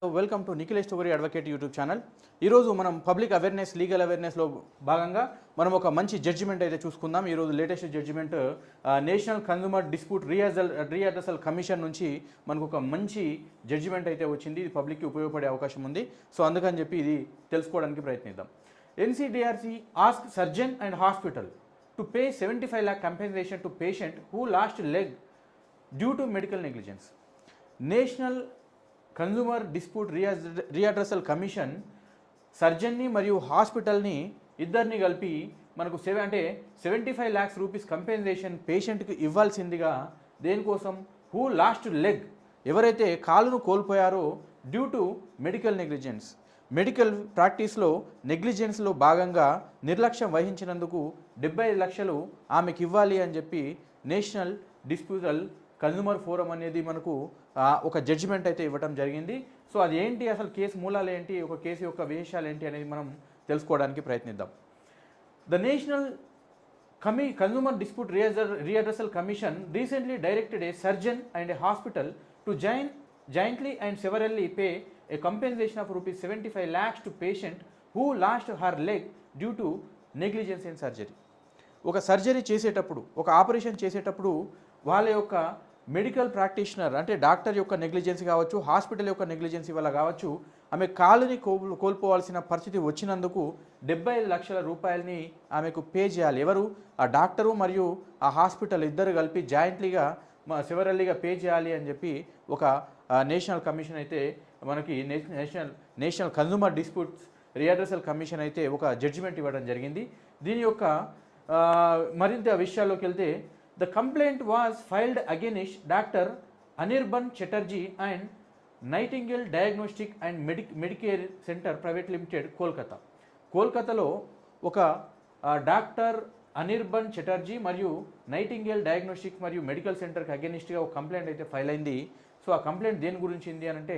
Welcome to Nikhil story advocate YouTube channel. ఈరోజు మనం public awareness, legal అవేర్నెస్లో భాగంగా మనం ఒక మంచి జడ్జిమెంట్ అయితే చూసుకుందాం. ఈరోజు latest judgment national consumer dispute redressal commission నుంచి మనకు ఒక మంచి జడ్జిమెంట్ అయితే వచ్చింది. ఇది పబ్లిక్కి ఉపయోగపడే అవకాశం ఉంది. సో అందుకని చెప్పి ఇది తెలుసుకోవడానికి ప్రయత్నిద్దాం. NCDRC ask surgeon and hospital to pay 75 lakh compensation to patient who lost leg due to medical negligence. National consumer dispute redressal commission సర్జన్ని మరియు హాస్పిటల్ని ఇద్దరిని కలిపి మనకు 75 lakhs రూపీస్ కంపెన్సేషన్ పేషెంట్కి ఇవ్వాల్సిందిగా, దేనికోసం? హూ లాస్ట్ లెగ్, ఎవరైతే కాలును కోల్పోయారో due to medical negligence, medical ప్రాక్టీస్లో నెగ్లిజెన్స్లో భాగంగా నిర్లక్ష్యం వహించినందుకు 75 లక్షలు ఆమెకి ఇవ్వాలి అని చెప్పి నేషనల్ డిస్ప్యూటల్ కన్జ్యూమర్ ఫోరం అనేది మనకు ఒక జడ్జిమెంట్ అయితే ఇవ్వడం జరిగింది. సో అది ఏంటి, అసలు కేసు మూలాలు ఏంటి, ఒక కేసు యొక్క విశేషాలు ఏంటి అనేది మనం తెలుసుకోవడానికి ప్రయత్నిద్దాం. The national consumer dispute redressal commission recently directed a surgeon and a hospital to jointly and severally pay a compensation of rupees 75 lakhs to patient who lost her leg due to negligence in surgery. ఒక surgery చేసేటప్పుడు, ఒక operation చేసేటప్పుడు వాళ్ళ యొక్క medical practitioner అంటే doctor యొక్క negligence కావచ్చు, hospital యొక్క నెగ్లిజెన్సీ వల్ల కావచ్చు, ఆమె కాలుని కోల్పోవాల్సిన పరిస్థితి వచ్చినందుకు 75 లక్షల రూపాయలని ఆమెకు పే చేయాలి. ఎవరు? ఆ డాక్టరు మరియు ఆ హాస్పిటల్ ఇద్దరు కలిపి జాయింట్లీగా సెవరల్లీగా పే చేయాలి అని చెప్పి ఒక నేషనల్ కమిషన్ అయితే మనకి నేషనల్ కన్జ్యూమర్ డిస్ప్యూట్స్ రీఅడ్రసల్ కమిషన్ అయితే ఒక జడ్జిమెంట్ ఇవ్వడం జరిగింది. దీని యొక్క మరింత విషయాల్లోకి వెళ్తే, the complaint was filed against doctor Anirban Chatterjee and nightingale diagnostic and Medicare centre private limited, కోల్కతాలో ఒక డాక్టర్ అనిర్బన్ చటర్జీ మరియు నైటింగేల్ డయాగ్నోస్టిక్ మరియు మెడికల్ సెంటర్కి అగెనిస్ట్గా ఒక కంప్లైంట్ అయితే ఫైల్ అయింది. సో ఆ కంప్లైంట్ దేని గురించి ఉంది అని అంటే,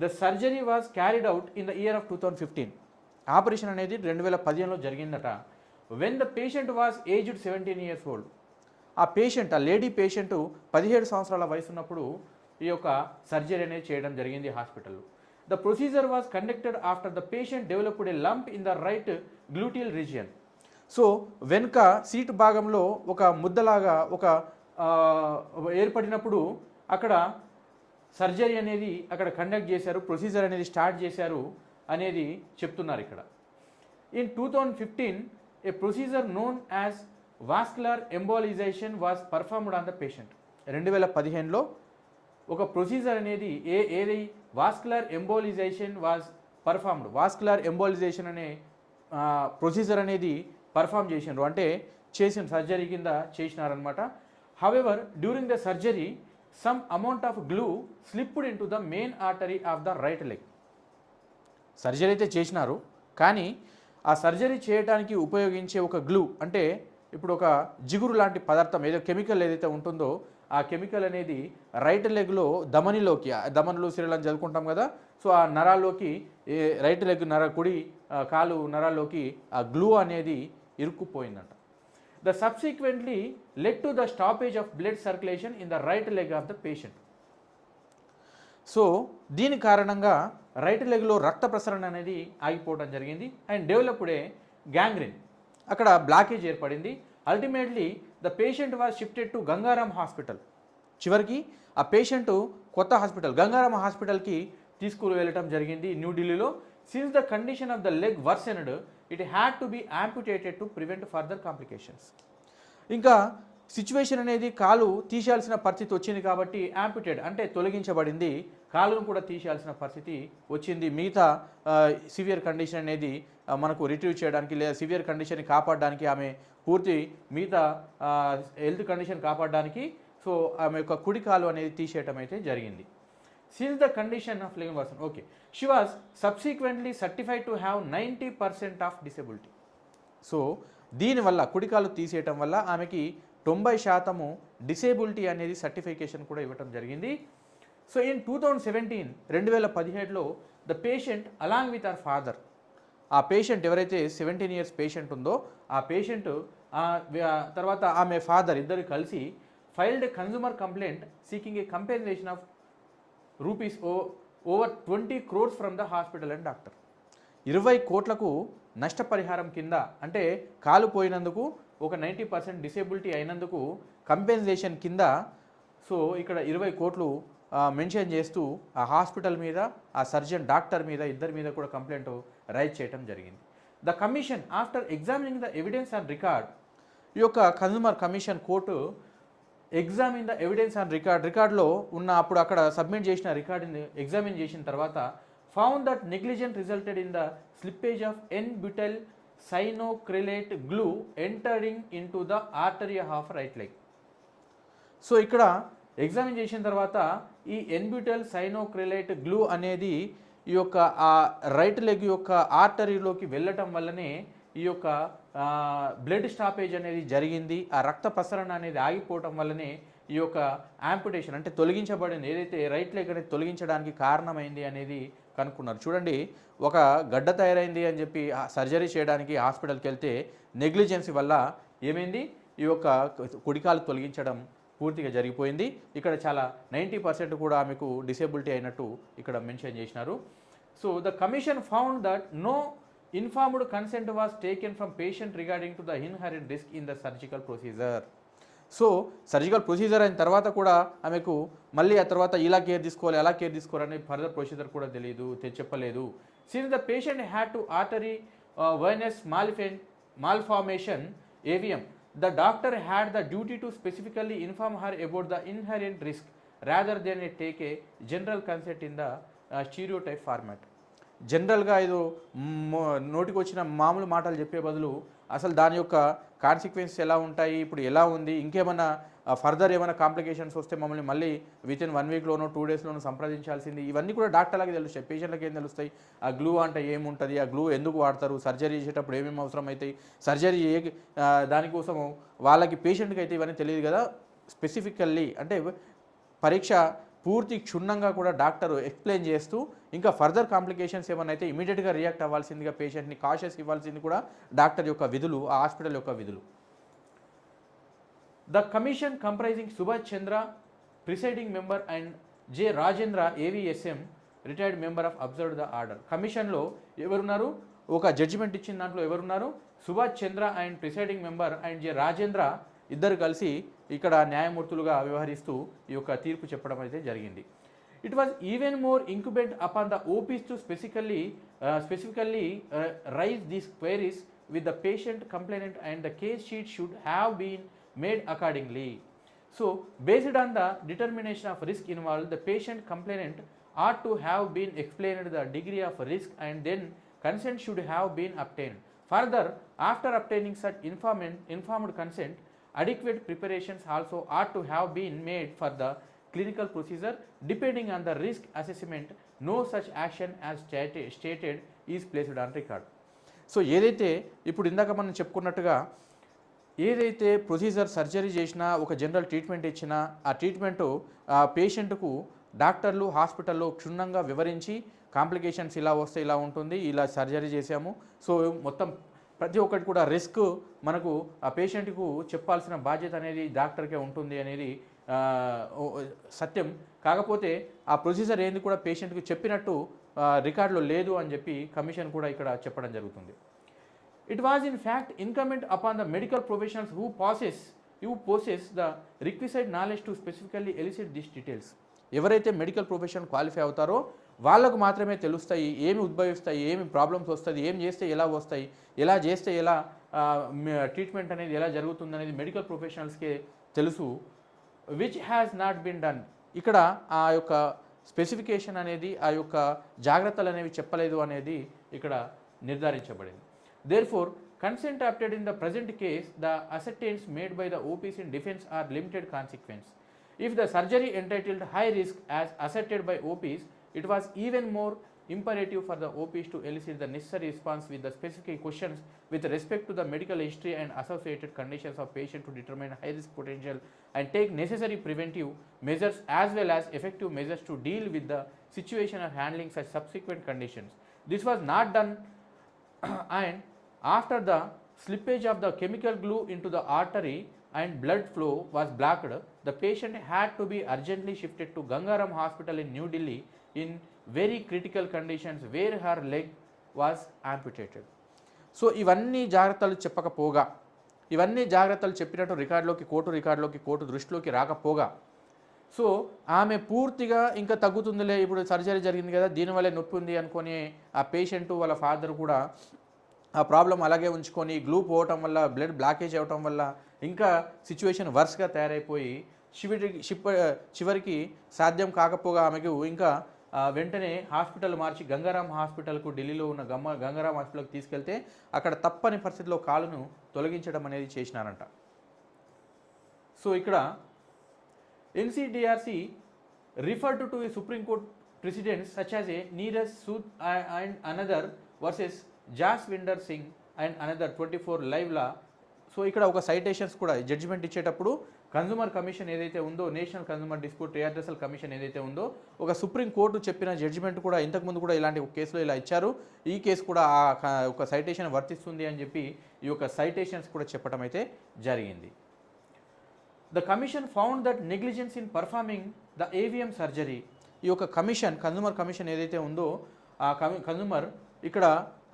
the surgery was carried out in the year of 2015. Operation అనేది 2015లో జరిగిందట. When the patient was aged 17 years old. ఆ పేషెంట్, ఆ లేడీ పేషెంట్ 17 సంవత్సరాల వయసు ఉన్నప్పుడు ఈ యొక్క సర్జరీ అనేది చేయడం జరిగింది హాస్పిటల్లో. The procedure was conducted after the patient developed A lump in the right gluteal region. So వెనుక సీటు భాగంలో ఒక ముద్దలాగా ఒక ఏర్పడినప్పుడు అక్కడ సర్జరీ అనేది అక్కడ కండక్ట్ చేశారు, ప్రొసీజర్ అనేది స్టార్ట్ చేశారు అనేది చెప్తున్నారు ఇక్కడ. In 2015 a procedure known as vascular embolization was performed on the patient. 2015లో ఒక ప్రొసీజర్ అనేది ఏది vascular embolization was performed, vascular embolization అనే ప్రొసీజర్ అనేది పర్ఫామ్ చేసినారు, అంటే చేసిన సర్జరీ కింద చేసినారనమాట. However during the surgery some amount of glue slipped into the main artery of the right leg. Surgery అయితే చేసినారు, కానీ ఆ సర్జరీ చేయడానికి ఉపయోగించే ఒక గ్లూ, అంటే ఇప్పుడు ఒక జిగురు లాంటి పదార్థం, ఏదో కెమికల్ ఏదైతే ఉంటుందో ఆ కెమికల్ అనేది రైట్ లెగ్లో దమనులు సిరలను చదువుకుంటాం కదా, సో ఆ నరాల్లోకి, రైట్ లెగ్ కుడి కాలు నరాల్లోకి ఆ గ్లూ అనేది ఇరుక్కుపోయిందంట. The subsequently led to the stoppage of blood circulation in the right leg of the patient. So దీని కారణంగా రైట్ లెగ్లో రక్త ప్రసరణ అనేది ఆగిపోవడం జరిగింది. అండ్ డెవలప్డ్ ఏ గ్యాంగ్రీన్, అక్కడ బ్లాకేజ్ ఏర్పడింది. Ultimately the patient was shifted to Gangaram hospital. చివరికి ఆ పేషెంట్ కొత్త హాస్పిటల్ గంగారాం హాస్పిటల్కి తీసుకుని వెళ్ళటం జరిగింది న్యూఢిల్లీలో. Since the condition of the leg worsened, it had to be amputated to prevent further complications. ఇంకా సిచ్యువేషన్ అనేది కాలు తీసేయాల్సిన పరిస్థితి వచ్చింది కాబట్టి యాంప్యుటేట్ అంటే తొలగించబడింది, కాలును కూడా తీసేయాల్సిన పరిస్థితి వచ్చింది. మిగతా సివియర్ కండిషన్ అనేది మనకు రిట్రీవ్ చేయడానికి, లేదా సివియర్ కండిషన్ని కాపాడడానికి, ఆమె పూర్తి మిగతా హెల్త్ కండిషన్ కాపాడడానికి సో ఆమె యొక్క కుడి కాలు అనేది తీసేయటం అయితే జరిగింది. Since the condition of living person, okay, she was subsequently certified to have 90% of disability. So దీనివల్ల, కుడికాలు తీసేయటం వల్ల ఆమెకి 90% డిసేబిలిటీ అనేది సర్టిఫికేషన్ కూడా ఇవ్వటం జరిగింది. సో ఇన్ 2017లో the patient along with our father, ఆ పేషెంట్ ఎవరైతే 17 years పేషెంట్ ఉందో ఆ పేషెంట్ తర్వాత ఆమె ఫాదర్ ఇద్దరు కలిసి filed consumer complaint seeking A compensation of over 20 crores from the hospital and doctor. 20 కోట్లకు నష్టపరిహారం కింద, అంటే కాలు పోయినందుకు ఒక 90% డిసేబిలిటీ అయినందుకు కంపెన్సేషన్ కింద. సో ఇక్కడ 20 కోట్లు మెన్షన్ చేస్తూ ఆ హాస్పిటల్ మీద, ఆ సర్జన్ డాక్టర్ మీద, ఇద్దరి మీద కూడా కంప్లైంట్ రైజ్ చేయడం జరిగింది. The commission after examining the evidence and record, ఈ యొక్క consumer commission court examine the evidence and రికార్డ్లో ఉన్న అప్పుడు అక్కడ సబ్మిట్ చేసిన రికార్డుని ఎగ్జామిన్ చేసిన తర్వాత found that negligent resulted in the slippage of n butyl cyanoacrylate glue entering into the artery of right leg. So ఇక్కడ ఎగ్జామిన్ చేసిన తర్వాత ఈ ఎన్-బ్యూటైల్ సైనోక్రిలేట్ గ్లూ అనేది ఈ యొక్క ఆ రైట్ లెగ్ యొక్క ఆర్టరీలోకి వెళ్ళటం వల్లనే ఈ యొక్క బ్లడ్ స్టాపేజ్ అనేది జరిగింది. ఆ రక్త ప్రసరణ అనేది ఆగిపోవటం వల్లనే ఈ యొక్క యాంపుటేషన్ అంటే తొలగించబడింది, ఏదైతే రైట్ లెగ్ అనేది తొలగించడానికి కారణమైంది అనేది కనుక్కున్నారు. చూడండి, ఒక గడ్డ తయారైంది అని చెప్పి సర్జరీ చేయడానికి హాస్పిటల్కి వెళ్తే నెగ్లిజెన్సీ వల్ల ఏమైంది, ఈ యొక్క కుడికాలు తొలగించడం పూర్తిగా జరిగిపోయింది. ఇక్కడ చాలా 90% కూడా ఆమెకు డిసేబిలిటీ అయినట్టు ఇక్కడ మెన్షన్ చేసినారు. So the commission found that no informed consent was taken from patient regarding to the inherent risk in the surgical procedure. So surgical procedure అయిన తర్వాత కూడా ఆమెకు మళ్ళీ ఆ తర్వాత ఇలా కేర్ తీసుకోవాలి, అలా కేర్ తీసుకోవాలని ఫర్దర్ ప్రొసీజర్ కూడా తెలియదు, చెప్పలేదు. Since the patient had to artery Venus malformation AVM, the doctor had the duty to specifically inform her about the inherent risk rather than take a general consent in the stereotype format. జనరల్గా ఏదో నోటికి వచ్చిన మామూలు మాటలు చెప్పే బదులు అసలు దాని యొక్క కాన్సిక్వెన్స్ ఎలా ఉంటాయి, ఇప్పుడు ఎలా ఉంది, ఇంకేమైనా ఫర్దర్ ఏమైనా కాంప్లికేషన్స్ వస్తే మమ్మల్ని మళ్ళీ వితిన్ 1 వీక్లోనో 2 డేస్లోనో సంప్రదించాల్సింది, ఇవన్నీ కూడా డాక్టర్లకి తెలుస్తాయి, పేషెంట్లకి ఏం తెలుస్తాయి. ఆ గ్లూ అంటే ఏముంటుంది, ఆ గ్లూ ఎందుకు వాడతారు, సర్జరీ చేసేటప్పుడు ఏమేమి అవసరం అవుతాయి, సర్జరీ దానికోసము వాళ్ళకి పేషెంట్కి అయితే ఇవన్నీ తెలియదు కదా. స్పెసిఫికల్లీ అంటే పరీక్ష పూర్తి క్షుణ్ణంగా కూడా డాక్టర్ ఎక్స్ప్లెయిన్ చేస్తూ ఇంకా ఫర్దర్ కాంప్లికేషన్స్ ఏమైనా అయితే ఇమీడియట్గా రియాక్ట్ అవ్వాల్సిందిగా పేషెంట్ని కాషియస్ ఇవ్వాల్సింది కూడా డాక్టర్ యొక్క విధులు, ఆ హాస్పిటల్ యొక్క విధులు. The commission comprising Subhash Chandra presiding member and J Rajendra AVSM retired member of observe the order. కమిషన్లో ఎవరున్నారు, ఒక జడ్జిమెంట్ ఇచ్చిన దాంట్లో ఎవరున్నారు, Subhash Chandra and presiding member and J Rajendra ఇద్దరు కలిసి ఇక్కడ న్యాయమూర్తులుగా వ్యవహరిస్తూ ఈ యొక్క తీర్పు చెప్పడం అయితే జరిగింది. It was even more incumbent upon the OPs to specifically raise these queries with the patient complainant and the case sheet should have been made accordingly. So based on the determination of risk involved, the patient complainant ought to have been explained the degree of risk and then consent should have been obtained. Further, after obtaining such informed consent, adequate preparations also ought to have been made for the clinical procedure. Depending on the risk assessment, no such action as stated is placed on record. So ఏదైతే ఇప్పుడు ఇందాక మనం చెప్పుకున్నట్టుగా ఏదైతే procedure surgery చేసినా, ఒక general treatment ఇచ్చినా, ఆ ట్రీట్మెంటు పేషెంట్కు డాక్టర్లు హాస్పిటల్లో క్షుణ్ణంగా వివరించి కాంప్లికేషన్స్ ఇలా వస్తే ఇలా ఉంటుంది, ఇలా సర్జరీ చేసాము, సో మొత్తం ప్రతి ఒక్కటి కూడా రిస్క్ మనకు ఆ పేషెంట్కు చెప్పాల్సిన బాధ్యత అనేది డాక్టర్కే ఉంటుంది అనేది సత్యం. కాకపోతే ఆ ప్రొసీజర్ ఏంది కూడా పేషెంట్కి చెప్పినట్టు రికార్డులో లేదు అని చెప్పి కమిషన్ కూడా ఇక్కడ చెప్పడం జరుగుతుంది. It was in fact incumbent upon the medical professionals who possess the requisite knowledge to specifically elicit these details. ఎవరైతే మెడికల్ ప్రొఫెషన్ క్వాలిఫై అవుతారో వాళ్ళకు మాత్రమే తెలుస్తాయి, ఏమి ఉద్భవిస్తాయి, ఏమి ప్రాబ్లమ్స్ వస్తుంది, ఏం చేస్తే ఎలా వస్తాయి, ఎలా చేస్తే ఎలా ట్రీట్మెంట్ అనేది ఎలా జరుగుతుంది అనేది మెడికల్ ప్రొఫెషనల్స్కే తెలుసు. Which has not been done. ఇక్కడ ఆ యొక్క స్పెసిఫికేషన్ అనేది, ఆ యొక్క జాగ్రత్తలు అనేవి చెప్పలేదు అనేది ఇక్కడ నిర్ధారించబడింది. Therefore, consent obtained in the present case, the assertions made by the OPs in defense are limited consequence. If the surgery entitled high risk as asserted by OPs, it was even more imperative for the OPs to elicit the necessary response with the specific questions with respect to the medical history and associated conditions of patient to determine high risk potential and take necessary preventive measures as well as effective measures to deal with the situation of handling such subsequent conditions. This was not done and after the slippage of the chemical glue into the artery and blood flow was blocked, the patient had to be urgently shifted to Gangaram Hospital in New Delhi in very critical conditions where her leg was amputated. So ఇవన్నీ జాగ్రత్తలు చెప్పకపోగా, ఇవన్నీ జాగ్రత్తలు చెప్పినట్టు court దృష్టిలోకి రాకపోగా, so ఆమె పూర్తిగా ఇంకా తగ్గుతుందిలే, ఇప్పుడు surgery జరిగింది కదా దీనివల్లే నొప్పి ఉంది అనుకొని ఆ పేషెంట్ వాళ్ళ ఫాదర్ కూడా ఆ ప్రాబ్లం అలాగే ఉంచుకొని గ్లూ పోవటం వల్ల, బ్లడ్ బ్లాకేజ్ అవ్వటం వల్ల ఇంకా సిచ్యువేషన్ వర్స్గా తయారైపోయి చివరికి సాధ్యం కాకపోగా ఆమెకు ఇంకా వెంటనే హాస్పిటల్ మార్చి గంగారాం హాస్పిటల్కు, ఢిల్లీలో ఉన్న గంగారాం హాస్పిటల్కి తీసుకెళ్తే అక్కడ తప్పని పరిస్థితిలో కాలును తొలగించడం అనేది చేసినారంట. సో ఇక్కడ NCDRC referred to a Supreme Court precedents such as a Neeraj Sood and another versus Jaswinder Singh and another 24 live law. So ఇక్కడ ఒక సైటేషన్స్ కూడా జడ్జిమెంట్ ఇచ్చేటప్పుడు కన్జ్యూమర్ కమిషన్ ఏదైతే ఉందో, నేషనల్ కన్జ్యూమర్ డిస్ప్యూట్ రియాడ్రెసల్ కమిషన్ ఏదైతే ఉందో, ఒక సుప్రీం కోర్టు చెప్పిన జడ్జిమెంట్ కూడా ఇంతకుముందు కూడా ఇలాంటి ఒక కేసులో ఇలా ఇచ్చారు, ఈ కేసు కూడా ఒక సైటేషన్ వర్తిస్తుంది అని చెప్పి ఈ యొక్క సైటేషన్స్ కూడా చెప్పడం అయితే జరిగింది. The commission found that negligence in performing the AVM surgery, ఈ యొక్క కన్జ్యూమర్ కమిషన్ ఏదైతే ఉందో ఆ కన్జ్యూమర్ ఇక్కడ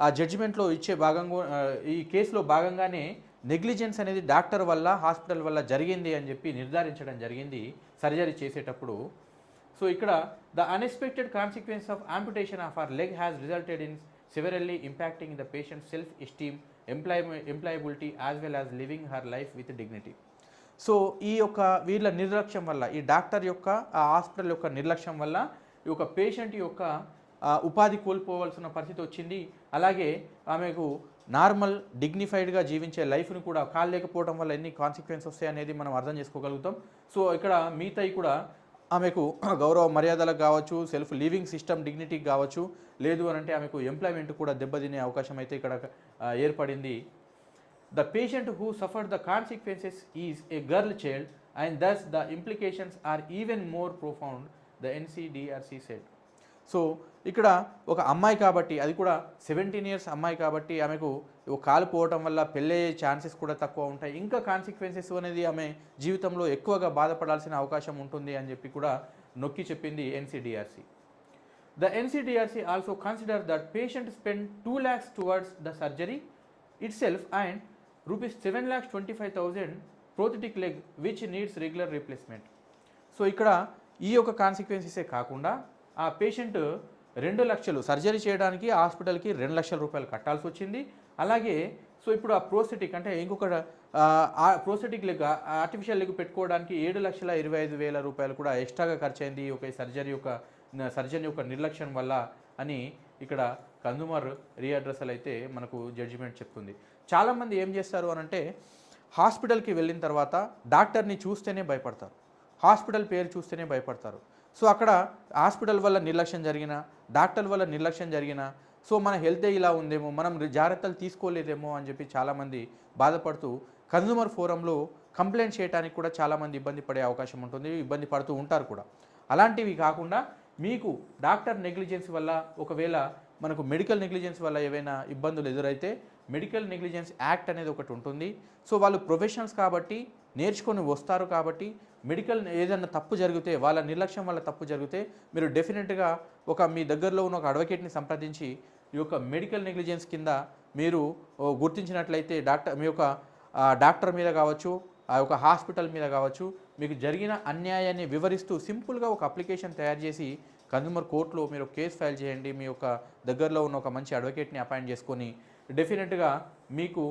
ఆ జడ్జిమెంట్లో ఇచ్చే భాగంగా ఈ కేసులో భాగంగానే నెగ్లిజెన్స్ అనేది డాక్టర్ వల్ల, హాస్పిటల్ వల్ల జరిగింది అని చెప్పి నిర్ధారించడం జరిగింది సర్జరీ చేసేటప్పుడు. సో ఇక్కడ the unexpected consequence of amputation of our leg has resulted in severally impacting the patient self esteem, employability as well as living her life with dignity. So ఈ యొక్క వీళ్ళ నిర్లక్ష్యం వల్ల, ఈ డాక్టర్ యొక్క ఆ హాస్పిటల్ యొక్క నిర్లక్ష్యం వల్ల ఈ యొక్క పేషెంట్ యొక్క ఉపాధి కోల్పోవాల్సిన పరిస్థితి వచ్చింది. అలాగే ఆమెకు నార్మల్ డిగ్నిఫైడ్గా జీవించే లైఫ్ని కూడా కాలేకపోవడం వల్ల ఎన్ని కాన్సిక్వెన్స్ వస్తాయి అనేది మనం అర్థం చేసుకోగలుగుతాం. సో ఇక్కడ మిగతాయి కూడా ఆమెకు గౌరవ మర్యాదలకు కావచ్చు, సెల్ఫ్ లివింగ్ సిస్టమ్ డిగ్నిటీకి కావచ్చు, లేదు అని అంటే ఆమెకు ఎంప్లాయ్మెంట్ కూడా దెబ్బతినే అవకాశం అయితే ఇక్కడ ఏర్పడింది. The patient who suffered the consequences is a girl child and thus the implications are even more profound, the NCDRC said. So ఇక్కడ ఒక అమ్మాయి కాబట్టి, అది కూడా 17 years అమ్మాయి కాబట్టి ఆమెకు కాలు పోవటం వల్ల పెళ్ళయ్యే ఛాన్సెస్ కూడా తక్కువ ఉంటాయి, ఇంకా కాన్సిక్వెన్సెస్ అనేది ఆమె జీవితంలో ఎక్కువగా బాధపడాల్సిన అవకాశం ఉంటుంది అని చెప్పి కూడా నొక్కి చెప్పింది NCDRC. The NCDRC also considered that patient spent 2 lakhs towards the surgery itself and ₹7,25,000 prosthetic leg which needs regular replacement. So ఇక్కడ ఈ యొక్క కాన్సిక్వెన్సెసే కాకుండా ఆ పేషెంట్ 2 లక్షలు సర్జరీ చేయడానికి హాస్పిటల్కి 2 లక్షల రూపాయలు కట్టాల్సి వచ్చింది. అలాగే సో ఇప్పుడు ఆ ప్రోస్థెటిక్ అంటే ఇంకొక ప్రోస్థెటిక్ లెగ్, ఆర్టిఫిషియల్ లెగ్ పెట్టుకోవడానికి 7,25,000 రూపాయలు కూడా ఎక్స్ట్రాగా ఖర్చు అయింది ఒక సర్జరీ యొక్క నిర్లక్ష్యం వల్ల అని ఇక్కడ కన్జ్యూమర్ రీఅడ్రసల్ అయితే మనకు జడ్జిమెంట్ చెప్తుంది. చాలామంది ఏం చేస్తారు అని అంటే హాస్పిటల్కి వెళ్ళిన తర్వాత డాక్టర్ని చూస్తేనే భయపడతారు, హాస్పిటల్ పేరు చూస్తేనే భయపడతారు. సో అక్కడ హాస్పిటల్ వల్ల నిర్లక్ష్యం జరిగినా, డాక్టర్ వల్ల నిర్లక్ష్యం జరిగినా, సో మన హెల్తే ఇలా ఉందేమో, మనం జాగ్రత్తలు తీసుకోలేదేమో అని చెప్పి చాలామంది బాధపడుతూ కన్జ్యూమర్ ఫోరంలో కంప్లైంట్ చేయడానికి కూడా చాలామంది ఇబ్బంది పడే అవకాశం ఉంటుంది, ఇబ్బంది పడుతూ ఉంటారు కూడా. అలాంటివి కాకుండా మీకు డాక్టర్ నెగ్లిజెన్స్ వల్ల, ఒకవేళ మనకు మెడికల్ నెగ్లిజెన్స్ వల్ల ఏవైనా ఇబ్బందులు ఎదురైతే మెడికల్ నెగ్లిజెన్స్ యాక్ట్ అనేది ఒకటి ఉంటుంది. సో వాళ్ళు ప్రొఫెషనల్స్ కాబట్టి నేర్చుకొని వస్తారు కాబట్టి మెడికల్ ఏదైనా తప్పు జరిగితే, వాళ్ళ నిర్లక్ష్యం వల్ల తప్పు జరిగితే మీరు డెఫినెట్గా మీ దగ్గరలో ఉన్న ఒక అడ్వకేట్ని సంప్రదించి ఈ యొక్క మెడికల్ నెగ్లిజెన్స్ కింద మీరు గుర్తించినట్లయితే మీ యొక్క డాక్టర్ మీద కావచ్చు, ఆ యొక్క హాస్పిటల్ మీద కావచ్చు, మీకు జరిగిన అన్యాయాన్ని వివరిస్తూ సింపుల్గా ఒక అప్లికేషన్ తయారు చేసి కన్జ్యూమర్ కోర్టులో మీరు కేసు ఫైల్ చేయండి. మీ యొక్క దగ్గరలో ఉన్న ఒక మంచి అడ్వకేట్ని అపాయింట్ చేసుకొని డెఫినెట్గా మీకు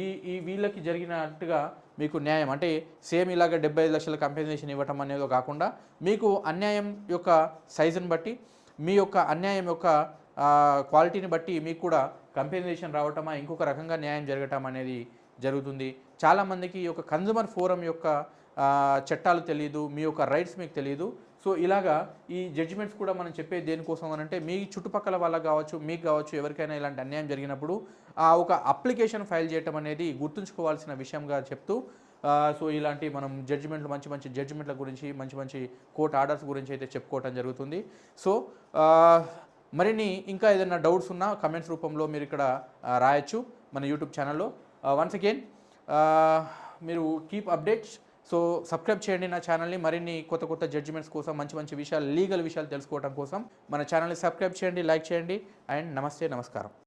ఈ వీళ్ళకి జరిగినట్టుగా మీకు న్యాయం అంటే సేమ్ ఇలాగ 75 లక్షల కంపెన్సేషన్ ఇవ్వటం అనేది కాకుండా మీకు అన్యాయం యొక్క సైజుని బట్టి, మీ యొక్క అన్యాయం యొక్క క్వాలిటీని బట్టి మీకు కూడా కంపెన్సేషన్ రావటమా, ఇంకొక రకంగా న్యాయం జరగటం అనేది జరుగుతుంది. చాలామందికి ఈ యొక్క కన్జ్యూమర్ ఫోరం యొక్క చట్టాలు తెలియదు, మీ యొక్క రైట్స్ మీకు తెలియదు. సో ఇలాగా ఈ జడ్జిమెంట్స్ కూడా మనం చెప్పేది దేనికోసం అని అంటే మీ చుట్టుపక్కల వాళ్ళకి కావచ్చు, మీకు కావచ్చు, ఎవరికైనా ఇలాంటి అన్యాయం జరిగినప్పుడు ఒక అప్లికేషన్ ఫైల్ చేయటం అనేది గుర్తుంచుకోవాల్సిన విషయంగా చెప్తూ, సో ఇలాంటి మనం జడ్జిమెంట్లు, మంచి మంచి జడ్జిమెంట్ల గురించి, మంచి మంచి కోర్ట్ ఆర్డర్స్ గురించి అయితే చెప్పుకోవటం జరుగుతుంది. సో మరిన్ని ఇంకా ఏదైనా డౌట్స్ ఉన్నా కమెంట్స్ రూపంలో మీరు ఇక్కడ రాయొచ్చు మన యూట్యూబ్ ఛానల్లో. వన్స్ అగైన్ మీరు కీప్ అప్డేట్స్ సో సబ్స్క్రైబ్ చేయండి నా ఛానల్ని. మరిన్ని కొత్త కొత్త జడ్జిమెంట్స్ కోసం, మంచి మంచి విషయాలు, లీగల్ విషయాలు తెలుసుకోవడం కోసం మన ఛానల్ని సబ్స్క్రైబ్ చేయండి, లైక్ చేయండి. అండ్ నమస్తే, నమస్కారం.